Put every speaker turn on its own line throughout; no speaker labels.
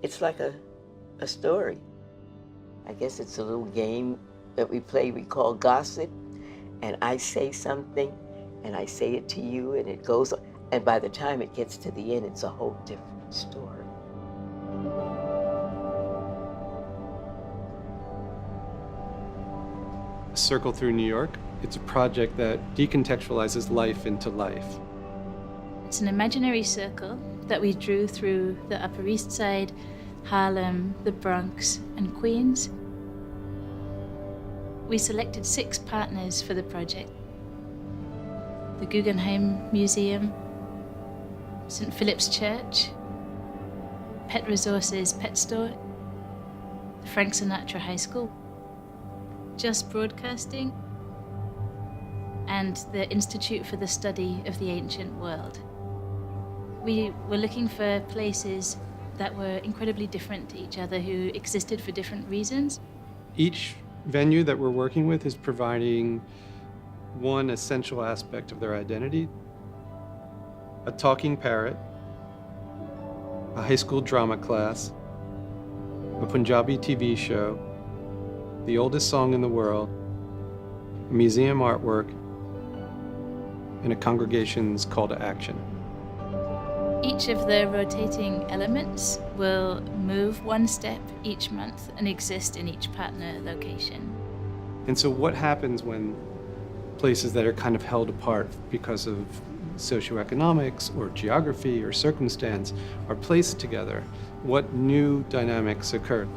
It's like a story. I guess it's a little game that we play we call gossip, and I say something, and I say it to you, and it goes, and by the time it gets to the end, it's a whole different story.
Circle Through New York. It's a project that decontextualizes life into life.
It's an imaginary circle that we drew through the Upper East Side, Harlem, the Bronx, and Queens. We selected 6 partners for the project. The Guggenheim Museum, St. Philip's Church, Pet Resources Pet Store, the Frank Sinatra High School, Just Broadcasting, and the Institute for the Study of the Ancient World. We were looking for places that were incredibly different to each other, who existed for different reasons.
Each venue that we're working with is providing one essential aspect of their identity: a talking parrot, a high school drama class, a Punjabi TV show, the oldest song in the world, a museum artwork, and a congregation's call to action.
Each of the rotating elements will move one step each month and exist in each partner location.
And so what happens when places that are kind of held apart because of socioeconomics or geography or circumstance are placed together? What new dynamics occur?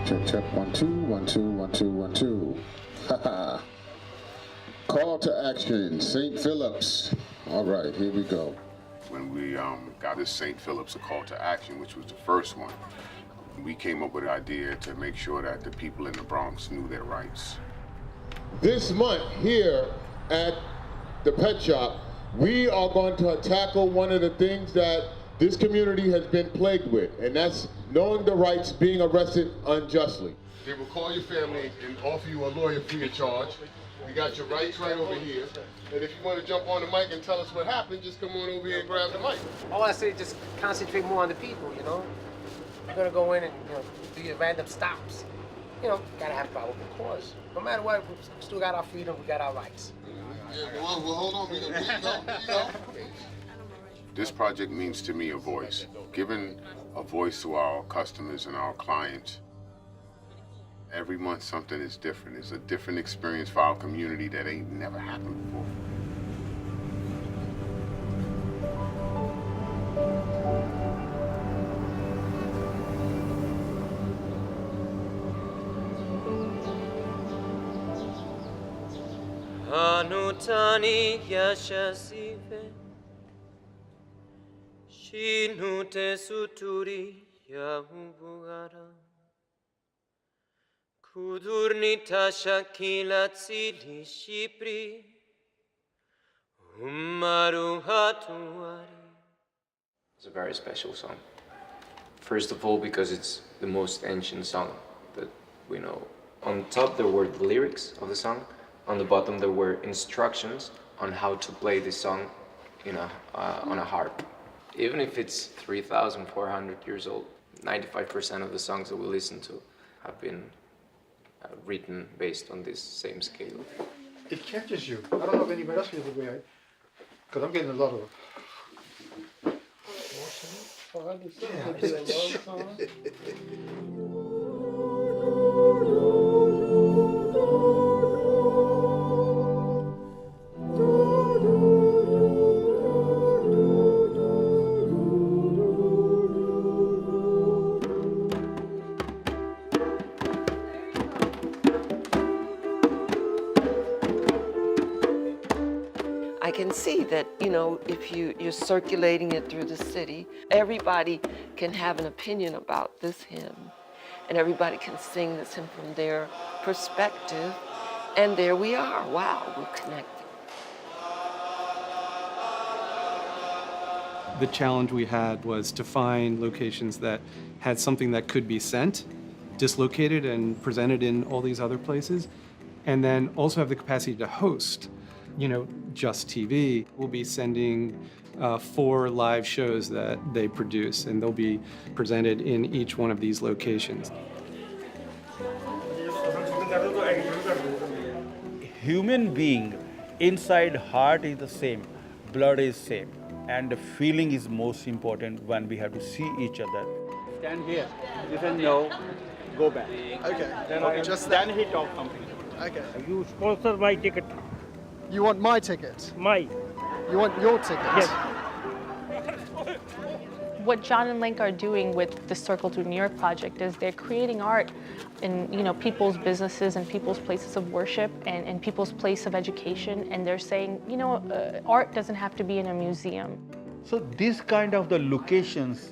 Check, check, 1 2 1 2 1 2 1 2. Haha. Call to action, St. Philip's. All right, here we go.
When we got this St. Philip's, a call to action, which was the first one, we came up with an idea to make sure that the people in the Bronx knew their rights.
This month here at the pet shop, we are going to tackle one of the things that this community has been plagued with, and that's knowing the rights, being arrested unjustly. They will call your family and offer you a lawyer free of charge. We got your rights right over here. And if you want to jump on the mic and tell us what happened, just come on over here and grab the mic.
All I say is just concentrate more on the people, you know? You're gonna go in and, do your random stops. Gotta have probable cause. No matter what, we still got our freedom, we got our rights.
Yeah, well, hold on, we go.
This project means to me a voice. Giving a voice to our customers and our clients. Every month something is different. It's a different experience for our community that ain't never happened before.
Anutani yashasive Shinute suturi yahubugara Kudurnita shakila tsili shipri Umaru hatuari.
It's a very special song. First of all, because it's the most ancient song that we know. On top there were the lyrics of the song. On the bottom there were instructions on how to play this song on a harp. Even if it's 3,400 years old, 95% of the songs that we listen to have been written based on this same scale.
It catches you. I don't know if anybody else feels the way because I'm getting a lot of
I can see that, if you're circulating it through the city, everybody can have an opinion about this hymn, and everybody can sing this hymn from their perspective, and there we are. Wow, we're connected.
The challenge we had was to find locations that had something that could be sent, dislocated, and presented in all these other places, and then also have the capacity to host. Just TV will be sending 4 live shows that they produce, and they'll be presented in each one of these locations.
Human being, inside heart is the same, blood is same, and the feeling is most important when we have to see each other. Stand here. You say no, go back.
Okay.
Then I just stand here, talk something.
Okay.
You sponsor my ticket.
You want my ticket?
My.
You want your ticket?
Yes.
What John and Link are doing with the Circle to New York project is they're creating art in people's businesses and people's places of worship and people's place of education, and they're saying art doesn't have to be in a museum.
So this kind of the locations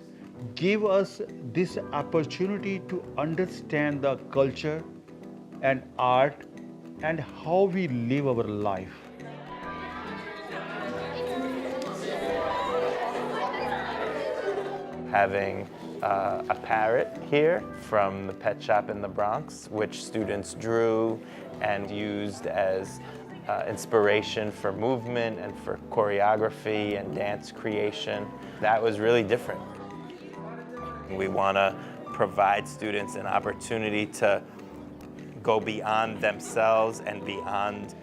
give us this opportunity to understand the culture and art and how we live our life.
Having a parrot here from the pet shop in the Bronx, which students drew and used as inspiration for movement and for choreography and dance creation. That was really different. We want to provide students an opportunity to go beyond themselves and beyond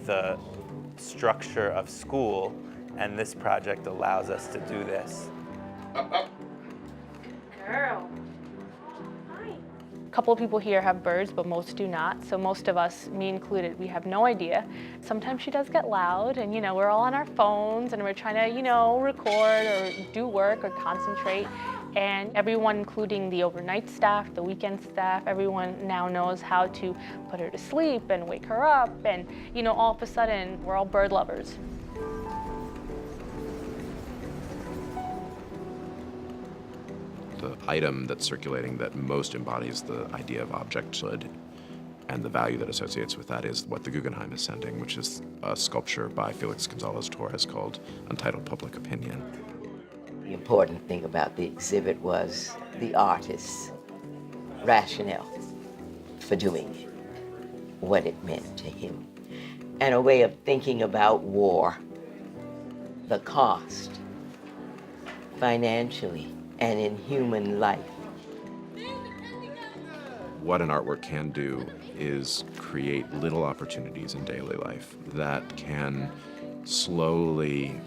the structure of school, and this project allows us to do this.
Girl. Hi. A couple of people here have birds, but most do not. So most of us, me included, we have no idea. Sometimes she does get loud, and we're all on our phones and we're trying to, record or do work or concentrate. And everyone, including the overnight staff, the weekend staff, everyone now knows how to put her to sleep and wake her up. And, all of a sudden, we're all bird lovers.
The item that's circulating that most embodies the idea of objecthood and the value that associates with that is what the Guggenheim is sending, which is a sculpture by Felix Gonzalez Torres called Untitled Public Opinion.
The important thing about the exhibit was the artist's rationale for doing it, what it meant to him, and a way of thinking about war, the cost, financially, and in human life.
What an artwork can do is create little opportunities in daily life that can slowly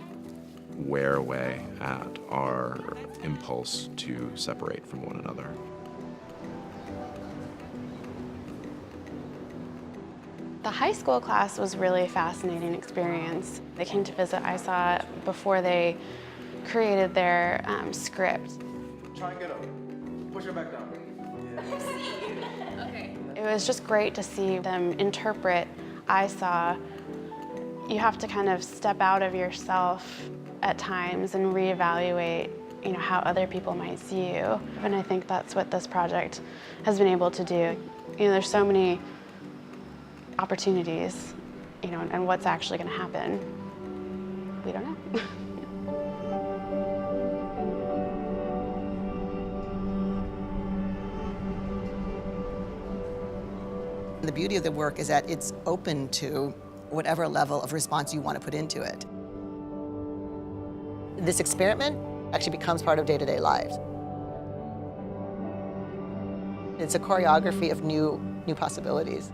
wear away at our impulse to separate from one another.
The high school class was really a fascinating experience. They came to visit ISA before they created their script.
Try and get up. Push her back down.
Okay. It was just great to see them interpret ISA. You have to kind of step out of yourself at times and reevaluate, how other people might see you. And I think that's what this project has been able to do. There's so many opportunities, and what's actually going to happen, we don't know.
The beauty of the work is that it's open to whatever level of response you want to put into it. This experiment actually becomes part of day-to-day lives. It's a choreography of new possibilities.